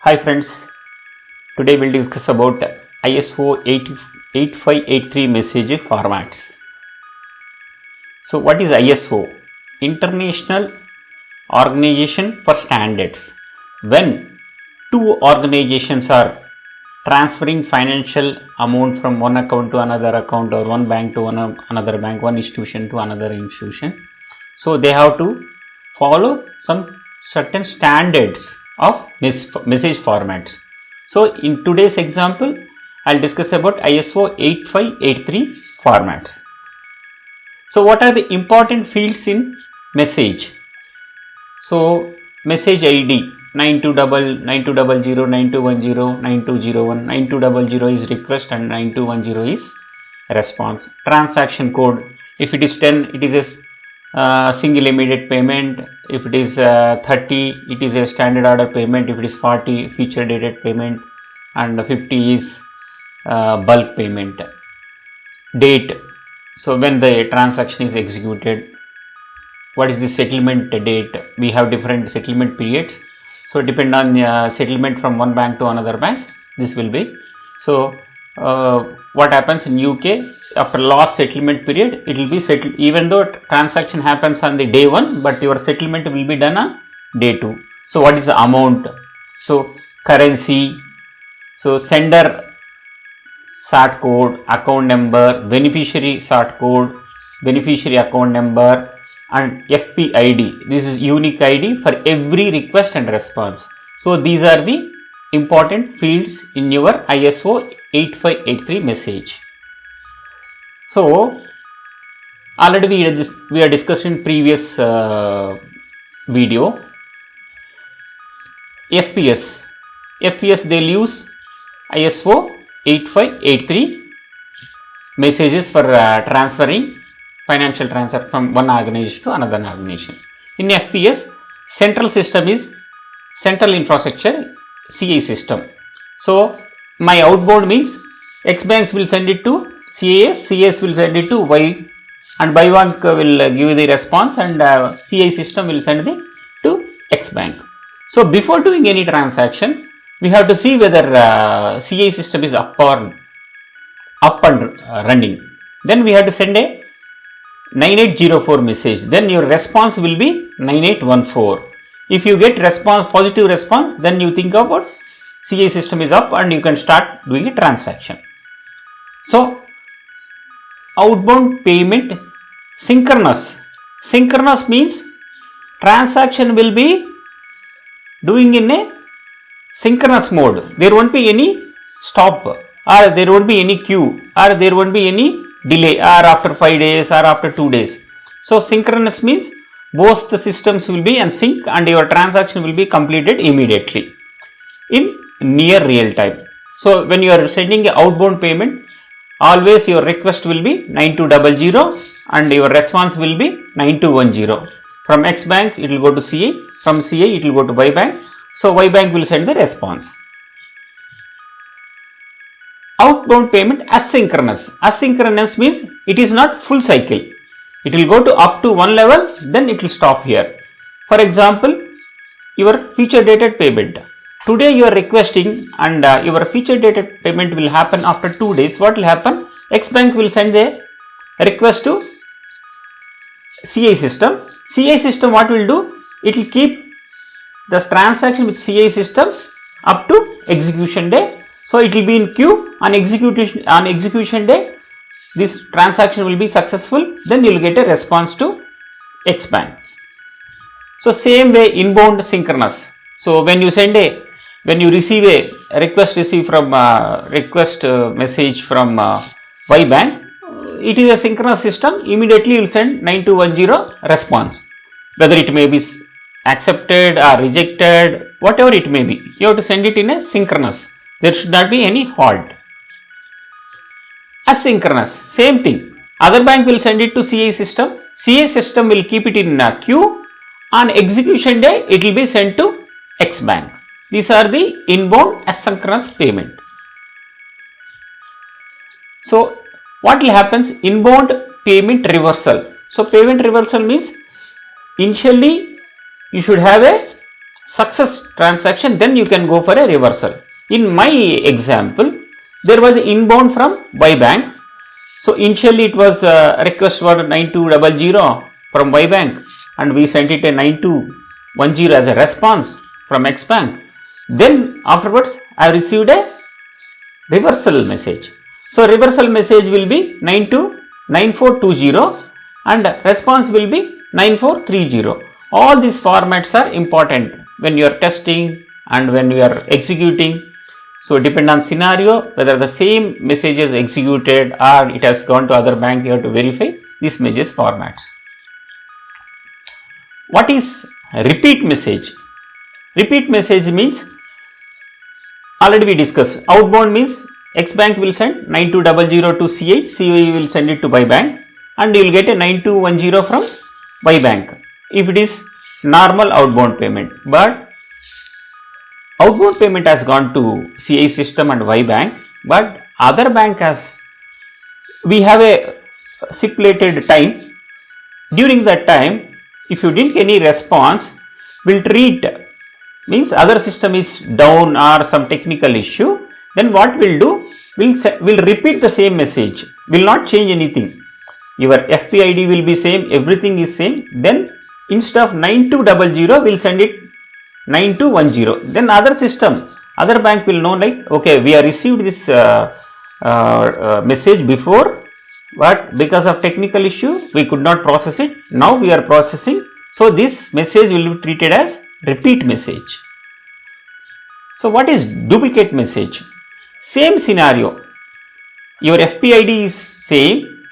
Hi friends, today we'll discuss about ISO 8583 message formats. So what is ISO? International Organization for Standards. When two organizations are transferring financial amount from one account to another account, or one bank to another bank, one institution to another institution, so they have to follow some certain standards of message formats. So in today's example, I'll discuss about ISO 8583 formats. So what are the important fields in message? So message ID 9200, 9210, 9201, 9200 is request and 9210 is response. Transaction code, if it is 10, it is a single immediate payment. If it is 30, it is a standard order payment. If it is 40, feature dated payment, and 50 is bulk payment. Date, so when the transaction is executed. What is the settlement date? We have different settlement periods, so depend on settlement from one bank to another bank, this will be. So what happens in UK, after last settlement period, it will be settled even though transaction happens on the day 1, but your settlement will be done on day 2. So what is the amount? So currency, so sender sort code, account number, beneficiary sort code, beneficiary account number, and FPID. This is unique ID for every request and response. So these are the important fields in your ISO 8583 message. So already we are discussed in previous video. FPS they'll use ISO 8583 messages for transferring financial transfer from one organization to another organization. In FPS, central system is central infrastructure CA system. So my outbound means X banks will send it to CAS, CAS will send it to Y, and Y bank will give the response, and CA system will send it to X bank. So before doing any transaction, we have to see whether CA system is up and running. Then we have to send a 9804 message, then your response will be 9814. If you get response, positive response, then you think about CA system is up and you can start doing a transaction. So outbound payment synchronous. Synchronous means transaction will be doing in a synchronous mode. There won't be any stop, or there won't be any queue, or there won't be any delay, or after 5 days or after 2 days. So synchronous means both the systems will be in sync and your transaction will be completed immediately in near real time. So when you are sending an outbound payment, always your request will be 9200 and your response will be 9210. From X bank it will go to CA, from CA it will go to Y bank, so Y bank will send the response. Outbound payment asynchronous. Asynchronous means it is not full cycle. It will go to up to one level, then it will stop here. For example, your feature dated payment. Today you are requesting and your feature dated payment will happen after 2 days. What will happen? X bank will send a request to CA system. CA system what will do? It will keep the transaction with CA system up to execution day. So it will be in queue. On execution day, this transaction will be successful. Then you will get a response to X bank. So same way inbound synchronous. So when you receive a request from message from Y bank, it is a synchronous system. Immediately you will send 9210 response, whether it may be accepted or rejected, whatever it may be. You have to send it in a synchronous. There should not be any halt. Asynchronous, same thing. Other bank will send it to CA system. CA system will keep it in queue. On execution day, it will be sent to X bank. These are the inbound asynchronous payment. So what will happen? Inbound payment reversal. So payment reversal means initially you should have a success transaction, then you can go for a reversal. In my example, there was inbound from Y Bank. So initially it was a request for 9200 from Y Bank, and we sent it a 9210 as a response from X Bank. Then afterwards I received a reversal message. So reversal message will be 929420 and response will be 9430. All these formats are important when you are testing and when you are executing. So depend on scenario whether the same message is executed or it has gone to other bank, you have to verify these message formats. What is repeat message? Repeat message means, already we discussed, outbound means X bank will send 9200 to CI, CI will send it to Y bank, and you will get a 9210 from Y bank if it is normal outbound payment. But outbound payment has gone to CI system and Y bank, but other bank has, we have a stipulated time. During that time, if you didn't get any response, will treat, means other system is down or some technical issue, then what we'll do, we'll repeat the same message, will not change anything. Your FPID will be same, everything is same. Then instead of 9200, we'll send it 9210. Then other system, other bank will know like, okay, we have received this message before, but because of technical issue, we could not process it. Now we are processing. So this message will be treated as repeat message. So what is duplicate message? Same scenario. Your FPID is same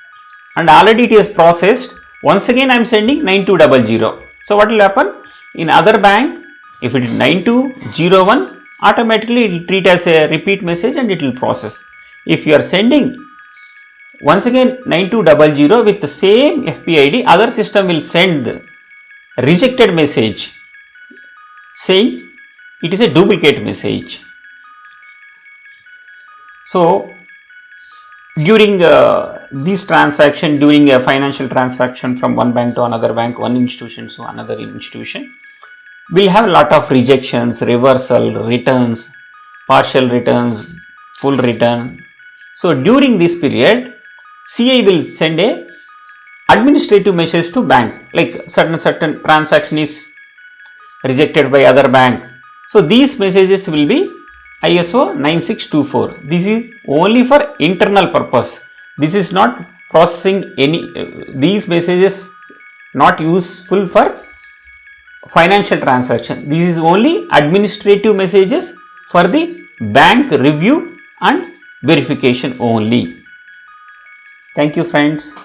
and already it is processed. Once again I am sending 9200. So what will happen? In other bank, if it is 9201, automatically it will treat as a repeat message and it will process. If you are sending once again 9200 with the same FPID, other system will send rejected message saying it is a duplicate message. So during this transaction, during a financial transaction from one bank to another bank, one institution to another institution, we'll have a lot of rejections, reversal, returns, partial returns, full return. So during this period, CI will send a administrative message to bank, like certain transaction is rejected by other bank. So these messages will be ISO 9624. This is only for internal purpose. This is not processing any, these messages not useful for financial transaction. This is only administrative messages for the bank review and verification only. Thank you friends.